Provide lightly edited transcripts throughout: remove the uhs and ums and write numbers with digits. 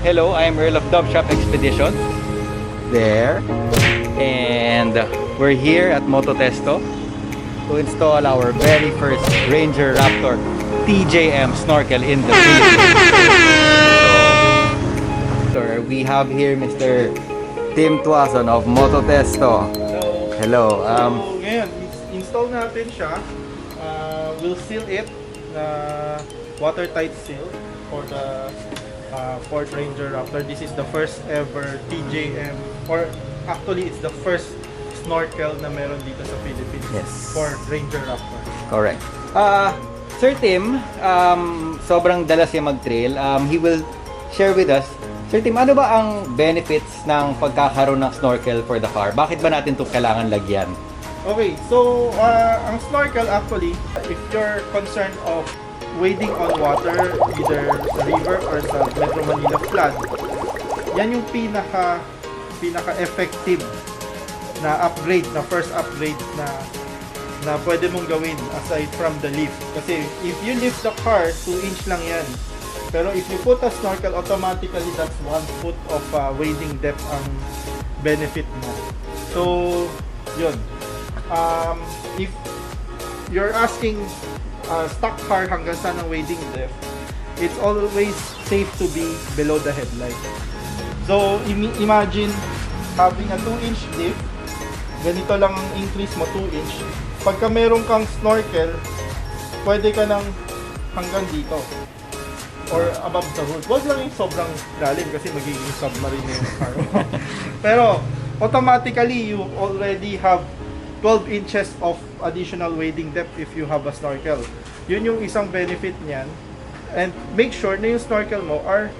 Hello, I'm Earl of Dubshop Expedition. There. And we're here at Mototesto to install our very first Ranger Raptor TJM Snorkel in the Philippines. So we have here Mr. Tim Tuason of Mototesto. Hello. So ngayon, install natin siya. We'll seal it na watertight seal for the Ford Ranger Raptor. This is the first ever TJM, or actually it's the first snorkel na meron dito sa Philippines. Yes. Ford Ranger Raptor. Correct. Sir Tim, sobrang dalas siya mag-trail. He will share with us. Sir Tim, ano ba ang benefits ng pagkakaroon ng snorkel for the car? Bakit ba natin ito kailangan lagyan? Okay, so ang snorkel actually, if you're concerned of wading on water, either sa river or sa Metro Manila flood, yan yung pinaka-effective na upgrade, na first upgrade na pwede mong gawin aside from the lift. Kasi if you lift the car, 2 inch lang yan. Pero if you put a snorkel, automatically that's 1 foot of wading depth ang benefit mo. So, yun. If you're asking stock car hanggang saan ang wading depth, it's always safe to be below the headlight. So, imagine having a 2-inch lift, ganito lang ang increase mo, 2 inch. Pagka meron kang snorkel, pwede ka nang hanggang dito or above the hood. Huwag lang yung sobrang lalim kasi magiging submarine yung car mo. Pero automatically you already have 12 inches of additional wading depth if you have a snorkel. Yun yung isang benefit niyan. And make sure na yung snorkel mo are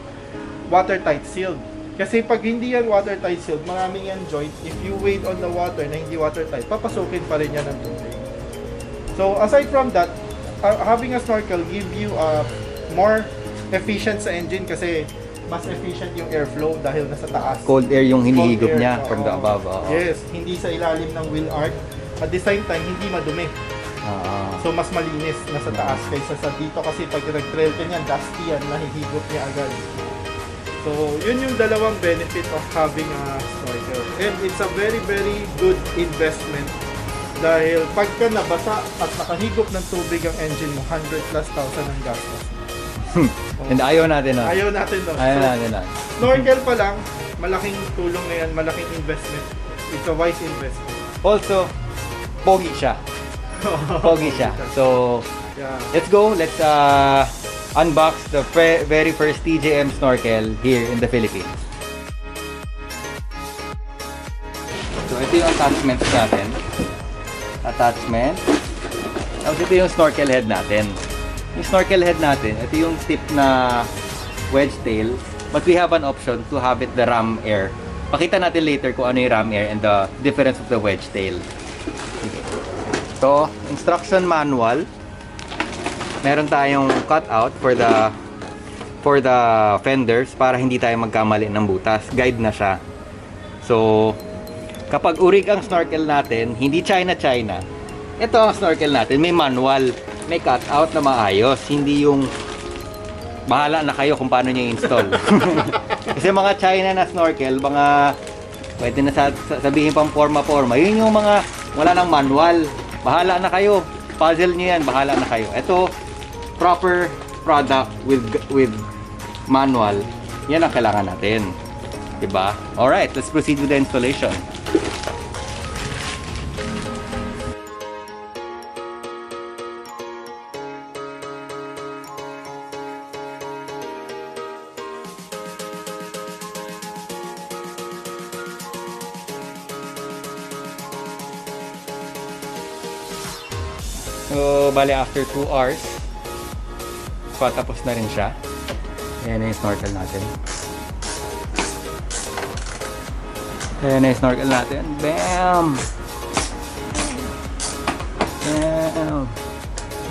watertight sealed. Kasi pag hindi yan watertight sealed, maraming yan joint. If you wade on the water na hindi watertight, papasukin pa rin yan ng tubig. So aside from that, having a snorkel give you a more efficient sa engine kasi mas efficient yung airflow dahil nasa taas. Cold air yung hinihigop niya air, from the above. Yes, hindi sa ilalim ng wheel arch. At the same time, hindi madumi. So mas malinis nasa taas kaysa sa dito kasi pag nag-trail ka niyan, dusty yan, nahihigop niya agad. So yun yung dalawang benefit of having a snorkel. And it's a very very good investment dahil pagka nabasa at nakahigop ng tubig ang engine mo, 100,000+ ang gastos. And ayaw natin nun. Ayaw natin nun. Ayaw natin nun. Snorkel pa lang, malaking tulong na yan, malaking investment. It's a wise investment. Also, pogi siya. Pogi siya. So, yeah. let's go. Let's unbox the very first TJM Snorkel here in the Philippines. So, ito yung attachments natin. Attachment. Tapos ito yung snorkel head natin. Yung snorkel head natin, ito yung tip na wedge tail. But we have an option to have it the ram air. Pakita natin later kung ano yung ram air and the difference of the wedge tail. Okay. So, instruction manual. Meron tayong cutout for the fenders para hindi tayo magkamali ng butas. Guide na siya. So, kapag urig ang snorkel natin, hindi China, ito ang snorkel natin, may manual, may cutout na maayos, hindi yung bahala na kayo kung paano nyo install. Kasi mga China na snorkel, mga pwede na sabihin pang forma-forma, yun yung mga wala nang manual, bahala na kayo, puzzle nyo yan, bahala na kayo. Ito, proper product with manual, yan ang kailangan natin, diba? Alright, let's proceed with the installation. So, bali after 2 hours, patapos na rin siya. Ayan na yung snorkel natin. Ayan na yung snorkel natin. Bam! Bam!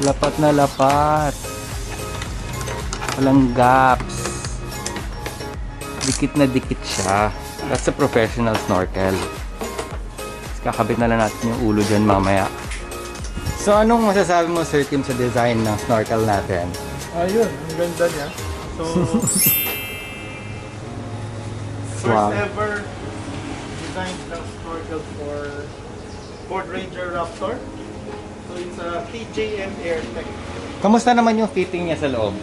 Lapat na lapat. Walang gaps. Dikit na dikit siya. That's a professional snorkel. Kakabit na lang natin yung ulo dyan mamaya. So, anong masasabi mo, Sir Tim, sa design ng snorkel natin? Ayun, ang ganda niya. So, First Wow. ever design ng snorkel for Ford Ranger Raptor. So it's a TJM Airtec. Kamusta naman yung fitting niya sa loob?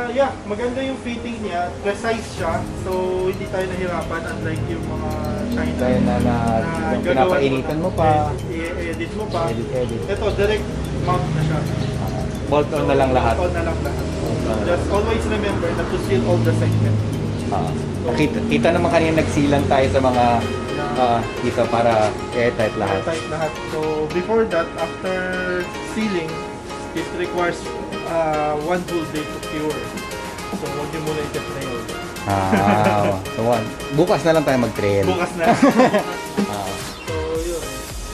Yeah, maganda yung fitting niya, precise siya, so hindi tayo nahirapan unlike yung mga China. Tayo na yung pinapainitan mo pa. I-edit mo pa. Edit. Ito, direct mount na siya. Bolt on na lang lahat. Bolt on na lang lahat. Just always remember not to seal all the segments. Kita naman kanina nagsilang tayo sa mga dito para airtight lahat. Airtight lahat. So before that, after sealing, it requires 1 whole day to cure. So huwag niyo muna i-trail. So bukas na lang tayo mag-trail. Bukas na. So yun.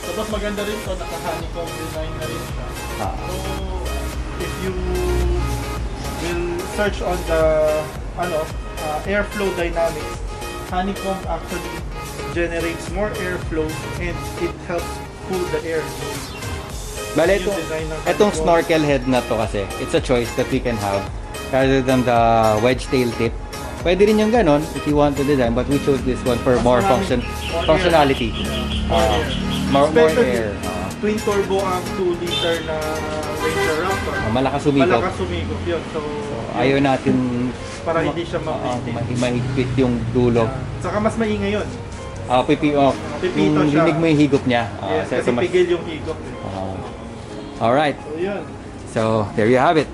Tapos maganda rin to, naka-honeycomb design na rin siya. So if you will search on the airflow dynamics, honeycomb actually generates more airflow and it helps cool the air. Bale, itong snorkel head na to kasi, it's a choice that we can have rather than the wedge tail tip. Pwede rin yung ganon if you want to design, but we chose this one for more functionality. More air. Twin turbo ang 2-liter na Ranger Raptor. Malakas sumigop. Malakas sumigop yun. So ayaw natin para hindi siya mahigpit yung dulo. Saka mas maingay yun. Pipito siya. Rinig mo yung higop niya. Yes, kasi pigil yung higop. Alright. So yun. So there you have it.